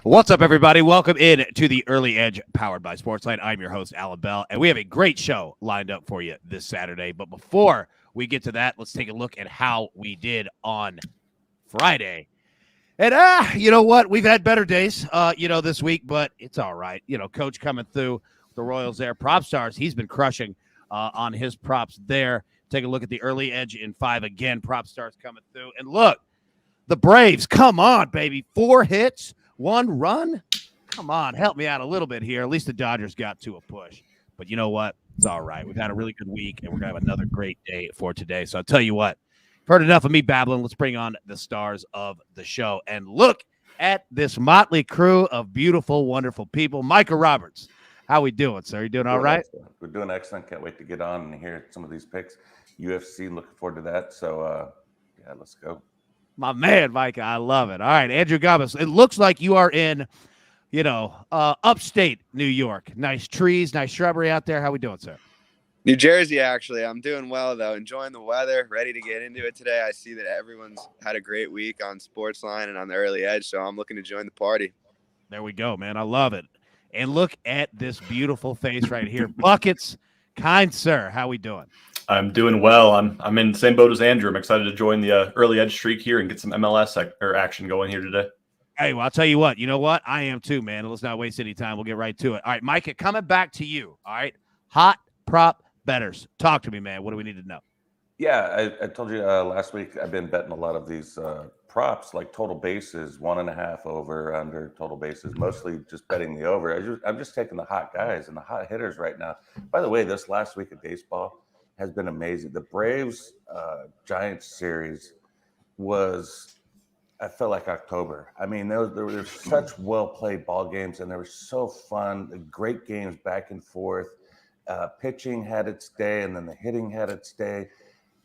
What's up, everybody? Welcome in to the Early Edge, powered by SportsLine. I'm your host, Alan Bell, and we have a great show lined up for you this Saturday. But before we get to that, let's take a look at how we did on Friday. And, you know what? We've had better days, this week, but it's all right. Coach coming through the Royals there. Prop Stars, he's been crushing on his props there. Take a look at the Early Edge in 5 again. Prop Stars coming through. And look, the Braves, come on, baby. 4 hits. 1 run? Come on, help me out a little bit here. At least the Dodgers got to a push. But you know what? It's all right. We've had a really good week, and we're going to have another great day for today. So I'll tell you what, you've heard enough of me babbling. Let's bring on the stars of the show. And look at this motley crew of beautiful, wonderful people. Micah Roberts, how we doing, sir? You doing all right? Excellent. We're doing excellent. Can't wait to get on and hear some of these picks. UFC, looking forward to that. So, let's go. My man, Micah, I love it. All right, Andrew Gomez. It looks like you are in, upstate New York. Nice trees, nice shrubbery out there. How we doing, sir? New Jersey, actually. I'm doing well, though. Enjoying the weather, ready to get into it today. I see that everyone's had a great week on SportsLine and on the Early Edge, so I'm looking to join the party. There we go, man. I love it. And look at this beautiful face right here. Buckets, kind sir, how we doing? I'm doing well. I'm in the same boat as Andrew. I'm excited to join the Early Edge streak here and get some MLS action going here today. Hey, well, I'll tell you what. You know what? I am too, man. Let's not waste any time. We'll get right to it. All right, Micah, coming back to you. All right, hot prop bettors. Talk to me, man. What do we need to know? Yeah, I told you last week I've been betting a lot of these props, like total bases, 1.5 over, under total bases, mostly just betting the over. I'm just taking the hot guys and the hot hitters right now. By the way, this last week of baseball has been amazing. The Braves Giants series was, I felt like October. I mean, there were such well-played ball games, and they were so fun. Great games back and forth. Pitching had its day, and then the hitting had its day.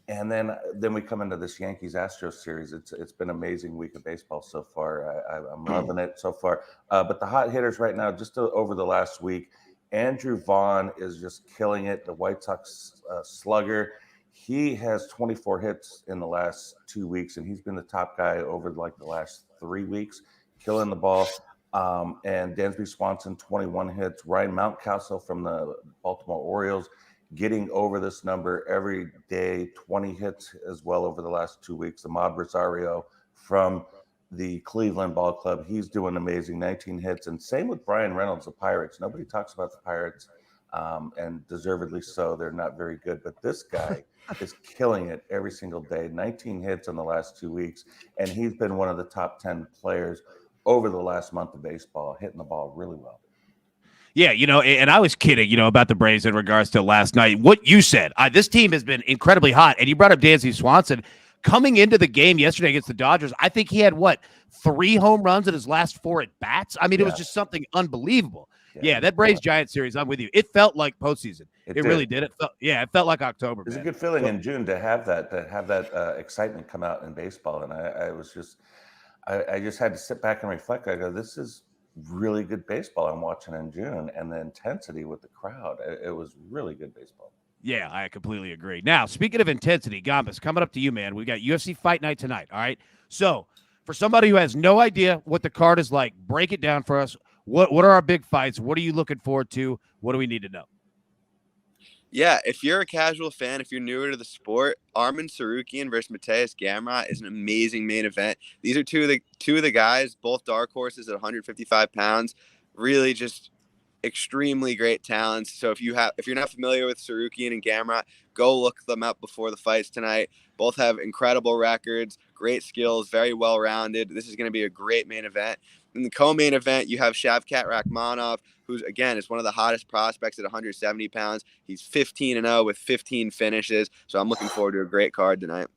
And then we come into this Yankees-Astros series. It's been an amazing week of baseball so far. I'm loving it so far. But the hot hitters right now, just over the last week, Andrew Vaughn is just killing it. The White Sox slugger. He has 24 hits in the last 2 weeks, and he's been the top guy over like the last 3 weeks, killing the ball. And Dansby Swanson, 21 hits. Ryan Mountcastle from the Baltimore Orioles getting over this number every day, 20 hits as well over the last 2 weeks. Ahmad Rosario from the Cleveland Ball Club, he's doing amazing, 19 hits. And same with Brian Reynolds, the Pirates. Nobody talks about the Pirates, and deservedly so. They're not very good. But this guy is killing it every single day, 19 hits in the last 2 weeks. And he's been one of the top 10 players over the last month of baseball, hitting the ball really well. Yeah, and I was kidding, about the Braves in regards to last night. What you said, this team has been incredibly hot. And you brought up Dansby Swanson. Coming into the game yesterday against the Dodgers, I think he had, 3 home runs in his last 4 at-bats? I mean, It was just something unbelievable. Yeah, that Braves-Giants series, I'm with you. It felt like postseason. It really did. It felt like October. It was a good feeling in June to have that excitement come out in baseball. And I just had to sit back and reflect. I go, this is really good baseball I'm watching in June, and the intensity with the crowd. It was really good baseball. Yeah, I completely agree. Now, speaking of intensity, Gambas, coming up to you, man. We got UFC Fight Night tonight, all right? So, for somebody who has no idea what the card is like, break it down for us. What are our big fights? What are you looking forward to? What do we need to know? Yeah, if you're a casual fan, if you're newer to the sport, Arman Tsarukyan versus Mateus Gamrot is an amazing main event. These are two of the guys, both dark horses at 155 pounds, really just extremely great talents. So if you're not familiar with Tsarukyan and Gamrot, go look them up before the fights tonight. Both have incredible records, great skills, very well-rounded. This is going to be a great main event. In the co-main event, you have Shavkat Rakhmonov, who's, again, is one of the hottest prospects at 170 pounds. He's 15-0 with 15 finishes, so I'm looking forward to a great card tonight.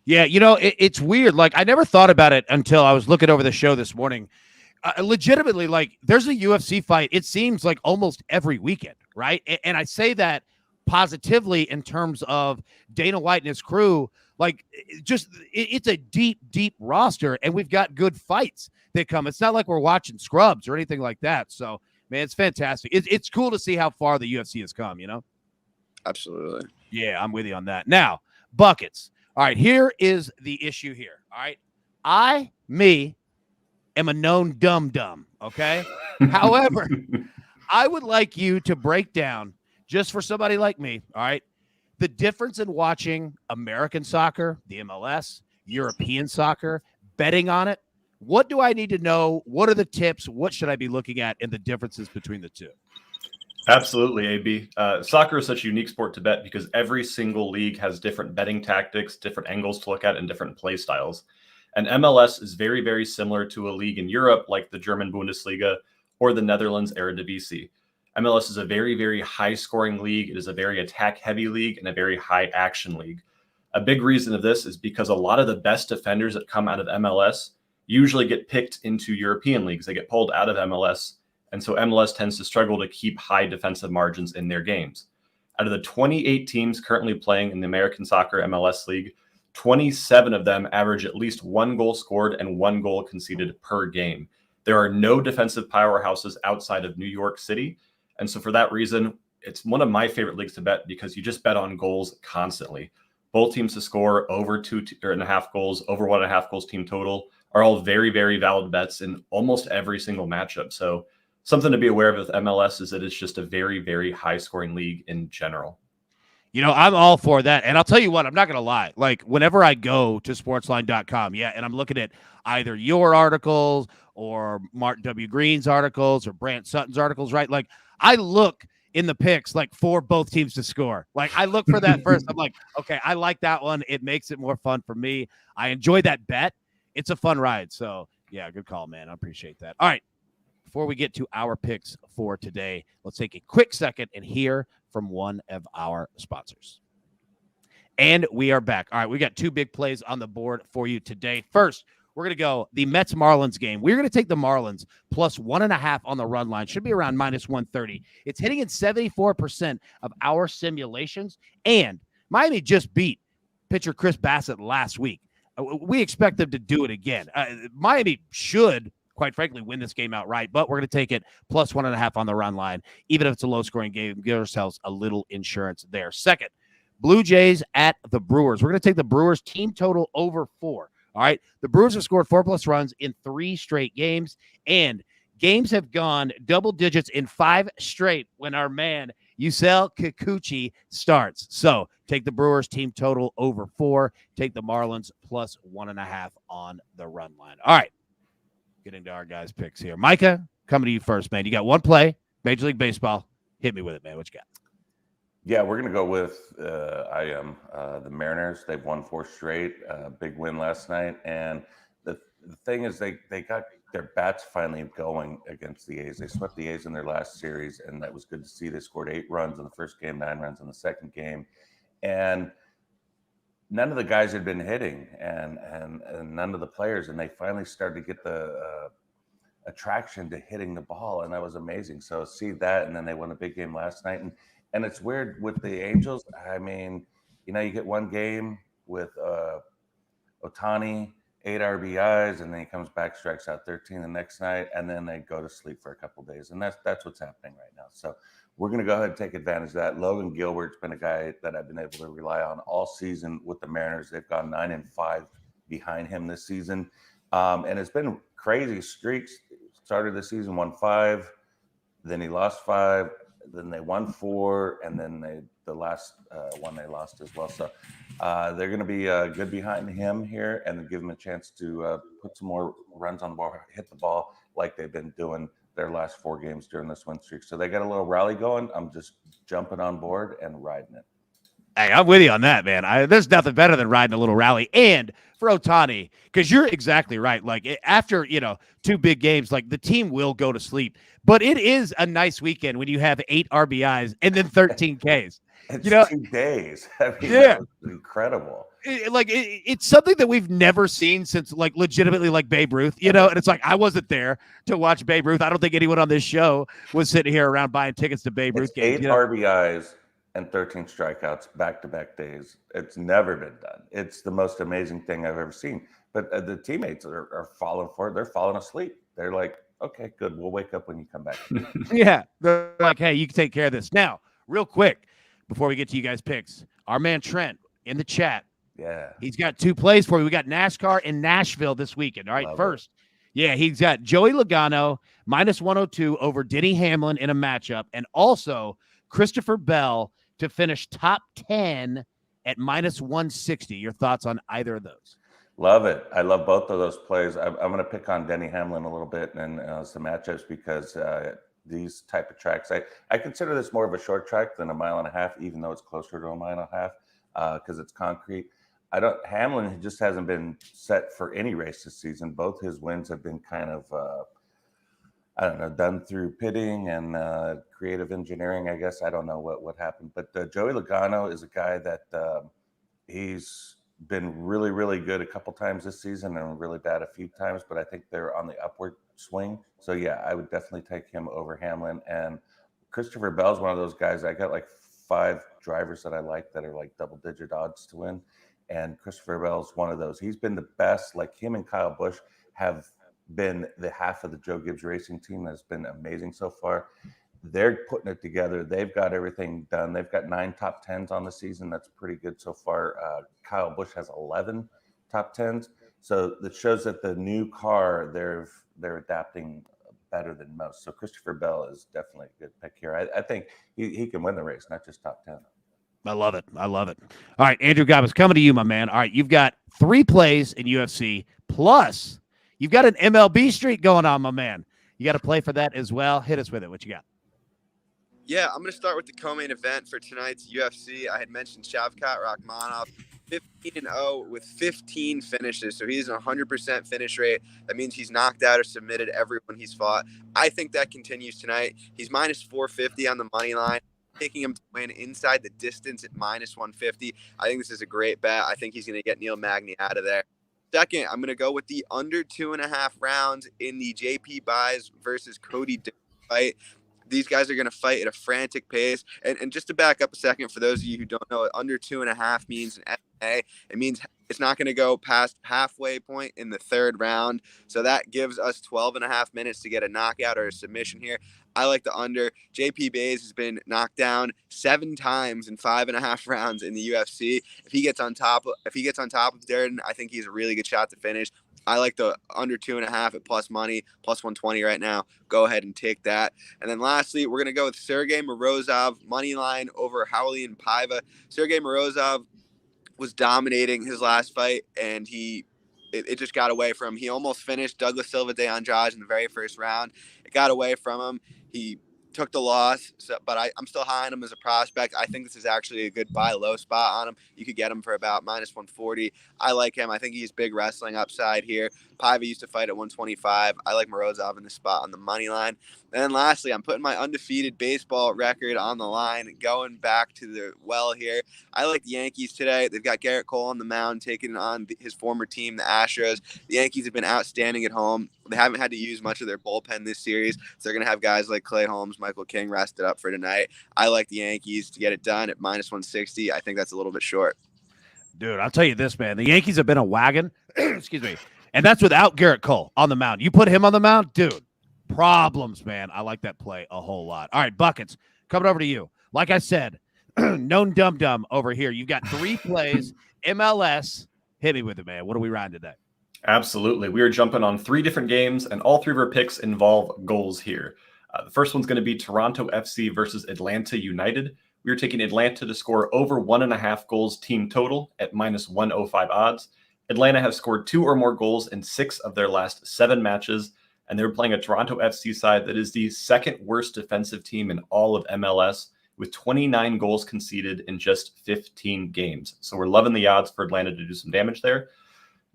Yeah, it's weird. Like, I never thought about it until I was looking over the show this morning. Legitimately, like, there's a UFC fight, it seems like almost every weekend, right? And I say that positively in terms of Dana White and his crew. Like, it's a deep, deep roster, and we've got good fights that come. It's not like we're watching scrubs or anything like that. So, man, it's fantastic. It's cool to see how far the UFC has come, Absolutely. Yeah, I'm with you on that. Now, buckets. All right, here is the issue here. All right, me am a known dum-dum Okay. However, I would like you to break down, just for somebody like me, all right, the difference in watching American soccer, the MLS, European soccer, betting on it. What do I need to know? What are the tips? What should I be looking at in the differences between the two? Absolutely, AB. Soccer is such a unique sport to bet because every single league has different betting tactics, different angles to look at, and different play styles. And MLS is very, very similar to a league in Europe like the German Bundesliga or the Netherlands Eredivisie. MLS is a very, very high-scoring league. It is a very attack-heavy league and a very high-action league. A big reason of this is because a lot of the best defenders that come out of MLS usually get picked into European leagues. They get pulled out of MLS. And so MLS tends to struggle to keep high defensive margins in their games. Out of the 28 teams currently playing in the American Soccer MLS League, 27 of them average at least 1 goal scored and 1 goal conceded per game. There are no defensive powerhouses outside of New York City. And so for that reason, it's one of my favorite leagues to bet because you just bet on goals constantly. Both teams to score over 2.5 goals, over 1.5 goals team total are all very, very valid bets in almost every single matchup. So something to be aware of with MLS is that it's just a very, very high-scoring league in general. You know, I'm all for that. And I'll tell you what, I'm not going to lie. Like, whenever I go to sportsline.com, and I'm looking at either your articles or Martin W. Green's articles or Brant Sutton's articles, right? Like, I look in the picks, like, for both teams to score. Like, I look for that first. I'm like, okay, I like that one. It makes it more fun for me. I enjoy that bet. It's a fun ride. So, yeah, good call, man. I appreciate that. All right. Before we get to our picks for today, let's take a quick second and hear from one of our sponsors. And we are back. All right, we got 2 big plays on the board for you today. First, we're going to go the Mets-Marlins game. We're going to take the Marlins plus 1.5 on the run line. Should be around minus 130. It's hitting in 74% of our simulations. And Miami just beat pitcher Chris Bassett last week. We expect them to do it again. Miami should, quite frankly, win this game outright, but we're going to take it plus 1.5 on the run line. Even if it's a low-scoring game, give ourselves a little insurance there. Second, Blue Jays at the Brewers. We're going to take the Brewers team total over 4. All right, the Brewers have scored 4+ runs in 3 straight games, and games have gone double digits in 5 straight when our man Yusel Kikuchi starts. So take the Brewers team total over 4. Take the Marlins plus 1.5 on the run line. All right. Get into our guys' picks here. Micah, coming to you first, man. You got one play, Major League Baseball. Hit me with it, man. What you got? Yeah, we're going to go with the Mariners. They've won 4 straight. Big win last night. And the thing is they got their bats finally going against the A's. They swept the A's in their last series, and that was good to see. They scored 8 runs in the first game, 9 runs in the second game. And none of the guys had been hitting and none of the players, and they finally started to get the attraction to hitting the ball, and that was amazing. So see that, and then they won a big game last night. And it's weird with the Angels. I mean, you know, you get one game with Ohtani, 8 RBIs, and then he comes back, strikes out 13 the next night, and then they go to sleep for a couple of days. And that's what's happening right now. So we're going to go ahead and take advantage of that. Logan Gilbert's been a guy that I've been able to rely on all season with the Mariners. They've gone 9-5 behind him this season. And it's been crazy streaks. Started the season, won 5, then he lost 5, then they won 4, and then the last one they lost as well. So they're going to be good behind him here and give him a chance to put some more runs on the ball, hit the ball like they've been doing their last 4 games during this win streak. So they got a little rally going. I'm just jumping on board and riding it. Hey, I'm with you on that, man. There's nothing better than riding a little rally. And for Ohtani, because you're exactly right. Like, after, 2 big games, like, the team will go to sleep. But it is a nice weekend when you have 8 RBIs and then 13 Ks. It's 2 days. I mean, yeah, that was incredible. It's something that we've never seen since, like, legitimately, like, Babe Ruth, and it's like, I wasn't there to watch Babe Ruth. I don't think anyone on this show was sitting here around buying tickets to Babe Ruth games. 8 RBIs and 13 strikeouts back-to-back days. It's never been done. It's the most amazing thing I've ever seen. But the teammates are falling for it. They're falling asleep. They're like, okay, good. We'll wake up when you come back. Yeah. They're like, hey, you can take care of this. Now, real quick, before we get to you guys' picks, our man Trent in the chat. Yeah. He's got 2 plays for you. We got NASCAR in Nashville this weekend. All right. First, Yeah, he's got Joey Logano minus 102 over Denny Hamlin in a matchup, and also Christopher Bell to finish top 10 at minus 160. Your thoughts on either of those? Love it. I love both of those plays. I'm going to pick on Denny Hamlin a little bit and some matchups because these type of tracks, I consider this more of a short track than a mile and a half, even though it's closer to a mile and a half because it's concrete. Hamlin just hasn't been set for any race this season. Both his wins have been kind of, done through pitting and creative engineering, I guess. I don't know what happened. But Joey Logano is a guy that he's been really, really good a couple times this season and really bad a few times, but I think they're on the upward swing. So yeah, I would definitely take him over Hamlin. And Christopher Bell's one of those guys. I got like 5 drivers that I like that are like double-digit odds to win, and Christopher Bell's one of those. He's been the best. Like him and Kyle Busch have been the half of the Joe Gibbs Racing team that's been amazing so far. They're putting it together. They've got everything done. They've got 9 top 10s on the season. That's pretty good so far. Kyle Busch has 11 top 10s. So that shows that the new car, they're adapting better than most. So Christopher Bell is definitely a good pick here. I think he can win the race, not just top 10. I love it. I love it. All right, Andrew Gabbas, coming to you, my man. All right, you've got 3 plays in UFC, plus you've got an MLB streak going on, my man. You got to play for that as well. Hit us with it. What you got? Yeah, I'm going to start with the co-main event for tonight's UFC. I had mentioned Shavkat Rakhmonov, 15-0 with 15 finishes. So he's a 100% finish rate. That means he's knocked out or submitted everyone he's fought. I think that continues tonight. He's minus 450 on the money line. Taking him to win inside the distance at minus 150. I think this is a great bet. I think he's going to get Neil Magny out of there. Second, I'm going to go with the under 2.5 rounds in the JP Buys versus Cody fight. These guys are going to fight at a frantic pace. And just to back up a second, for those of you who don't know, under 2.5 means an MMA. It means it's not going to go past halfway point in the 3rd round. So that gives us 12.5 minutes to get a knockout or a submission here. I like the under. JP Buys has been knocked down 7 times in 5.5 rounds in the UFC. If he gets on top of Darden, I think he's a really good shot to finish. I like the under 2.5 at plus money, plus 120 right now. Go ahead and take that. And then lastly, we're going to go with Sergey Morozov, money line over Raulian Paiva. Sergey Morozov was dominating his last fight, and it just got away from him. He almost finished Douglas Silva de Andrade in the very first round. It got away from him. He took the loss, but I'm still high on him as a prospect. I think this is actually a good buy low spot on him. You could get him for about minus 140. I like him. I think he's big wrestling upside here. Paiva used to fight at 125. I like Morozov in the spot on the money line. And then lastly, I'm putting my undefeated baseball record on the line, going back to the well here. I like the Yankees today. They've got Garrett Cole on the mound, taking on his former team, the Astros. The Yankees have been outstanding at home. They haven't had to use much of their bullpen this series, so they're going to have guys like Clay Holmes, Michael King rested up for tonight. I like the Yankees to get it done at minus 160. I think that's a little bit short. Dude, I'll tell you this, man. The Yankees have been a wagon. Excuse me. And that's without Garrett Cole on the mound. You put him on the mound, dude, problems, man. I like that play a whole lot. All right, Buckets, coming over to you. Like I said, known dum-dum over here. You've got 3 plays, MLS. Hit me with it, man. What are we riding today? Absolutely. We are jumping on 3 different games, and all 3 of our picks involve goals here. The first one's going to be Toronto FC versus Atlanta United. We are taking Atlanta to score over 1.5 goals team total at minus 105 odds. Atlanta has scored 2 or more goals in 6 of their last 7 matches, and they're playing a Toronto FC side that is the 2nd worst defensive team in all of MLS, with 29 goals conceded in just 15 games. So we're loving the odds for Atlanta to do some damage there.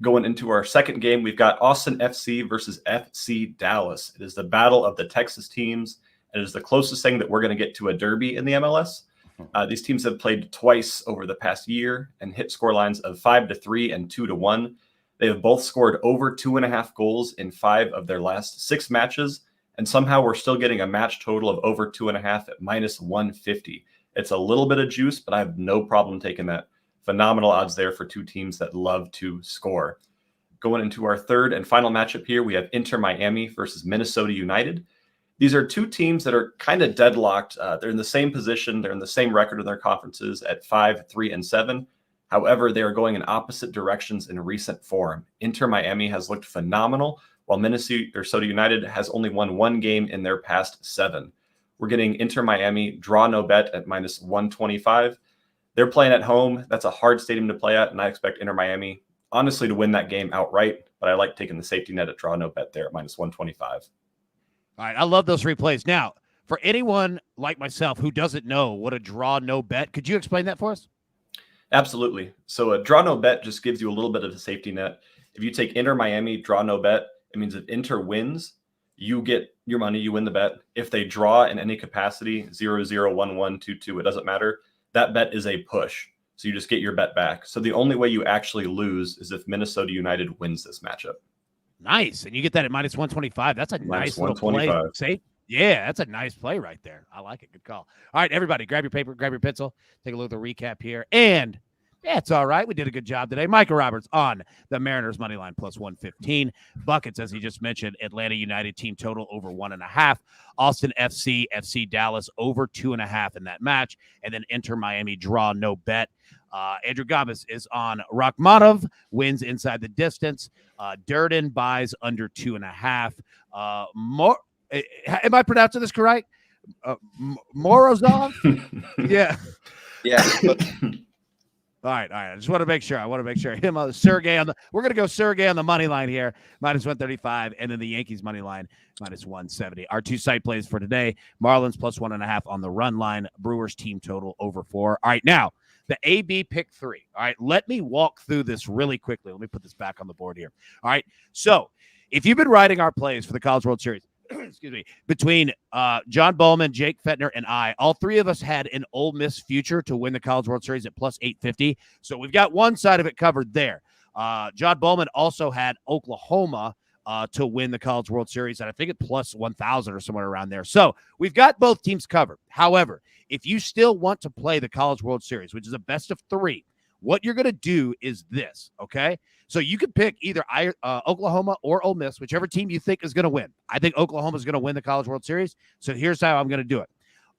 Going into our second game, we've got Austin FC versus FC Dallas. It is the battle of the Texas teams, and it is the closest thing that we're going to get to a derby in the MLS. These teams have played twice over the past year and hit score lines of 5-3 and 2-1. They have both scored over 2.5 goals in 5 of their last 6 matches, and somehow we're still getting a match total of over 2.5 at minus 150. It's a little bit of juice, but I have no problem taking that. Phenomenal odds there for 2 teams that love to score. Going into our third and final matchup here, we have Inter Miami versus Minnesota United. These are 2 teams that are kind of deadlocked. They're in the same position. They're in the same record in their conferences at 5, 3, and 7. However, they are going in opposite directions in recent form. Inter Miami has looked phenomenal, while Minnesota United has only won one game in their past 7. We're getting Inter Miami, draw no bet at minus 125. They're playing at home. That's a hard stadium to play at, and I expect Inter Miami, honestly, to win that game outright, but I like taking the safety net at draw no bet there at minus 125. All right, I love those replays. Now, for anyone like myself who doesn't know what a draw no bet, could you explain that for us? Absolutely. So a draw no bet just gives you a little bit of a safety net. If you take Inter Miami, draw no bet, it means if Inter wins, you get your money, you win the bet. If they draw in any capacity, 0-0, 1-1, 2-2, it doesn't matter. That bet is a push. So you just get your bet back. So the only way you actually lose is if Minnesota United wins this matchup. Nice. And you get that at minus 125. That's a nice little play. Safe. Yeah, that's a nice play right there. I like it. Good call. All right, everybody, grab your paper, grab your pencil. Take a look at the recap here. And yeah, it's all right. We did a good job today. Micah Roberts on the Mariners money line plus 115. Buckets, as he just mentioned, Atlanta United team total over 1.5. Austin FC Dallas over 2.5 in that match. And then Inter Miami draw no bet. Andrew Gomez is on Rachmanov, wins inside the distance. Durden buys under 2.5. Am I pronouncing this correct? Morozov? Yeah. Yeah. All right. I just want to make sure. Him, Sergey on the. We're gonna go Sergey on the money line here, minus 135, and then the Yankees money line minus 170. Our 2 side plays for today: Marlins plus 1.5 on the run line. Brewers team total over 4. All right, now the AB pick 3. All right, let me walk through this really quickly. Let me put this back on the board here. All right, so if you've been writing our plays for the College World Series. Excuse me, between John Bowman, Jake Fettner, and I, all 3 of us had an Ole Miss future to win the College World Series at plus 850. So we've got one side of it covered there. John Bowman also had Oklahoma to win the College World Series, and I think at plus 1,000 or somewhere around there. So we've got both teams covered. However, if you still want to play the College World Series, which is a best of 3, what you're going to do is this, okay? So you can pick either Oklahoma or Ole Miss, whichever team you think is going to win. I think Oklahoma is going to win the College World Series. So here's how I'm going to do it.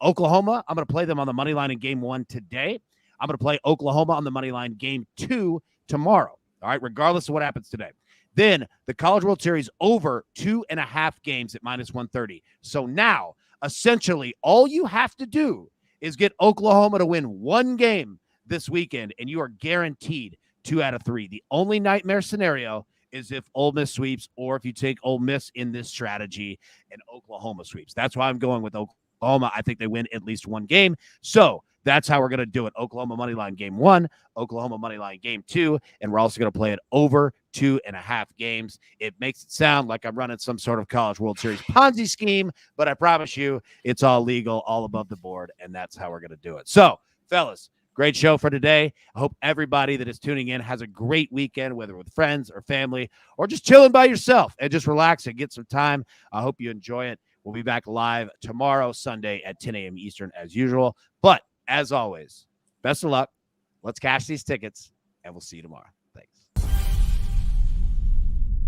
Oklahoma, I'm going to play them on the money line in game 1 today. I'm going to play Oklahoma on the money line game 2 tomorrow. All right, regardless of what happens today. Then the College World Series over 2.5 games at minus 130. So now, essentially, all you have to do is get Oklahoma to win 1 game this weekend, and you are guaranteed 2 out of 3. The only nightmare scenario is if Ole Miss sweeps, or if you take Ole Miss in this strategy and Oklahoma sweeps. That's why I'm going with Oklahoma. I think they win at least 1 game. So that's how we're going to do it. Oklahoma money line game 1, Oklahoma money line game 2, and we're also going to play it over 2.5 games. It makes it sound like I'm running some sort of College World Series Ponzi scheme, but I promise you it's all legal, all above the board, and that's how we're going to do it. So, fellas, great show for today. I hope everybody that is tuning in has a great weekend, whether with friends or family or just chilling by yourself and just relax and get some time. I hope you enjoy it. We'll be back live tomorrow, Sunday at 10 a.m. Eastern as usual. But as always, best of luck. Let's cash these tickets, and we'll see you tomorrow.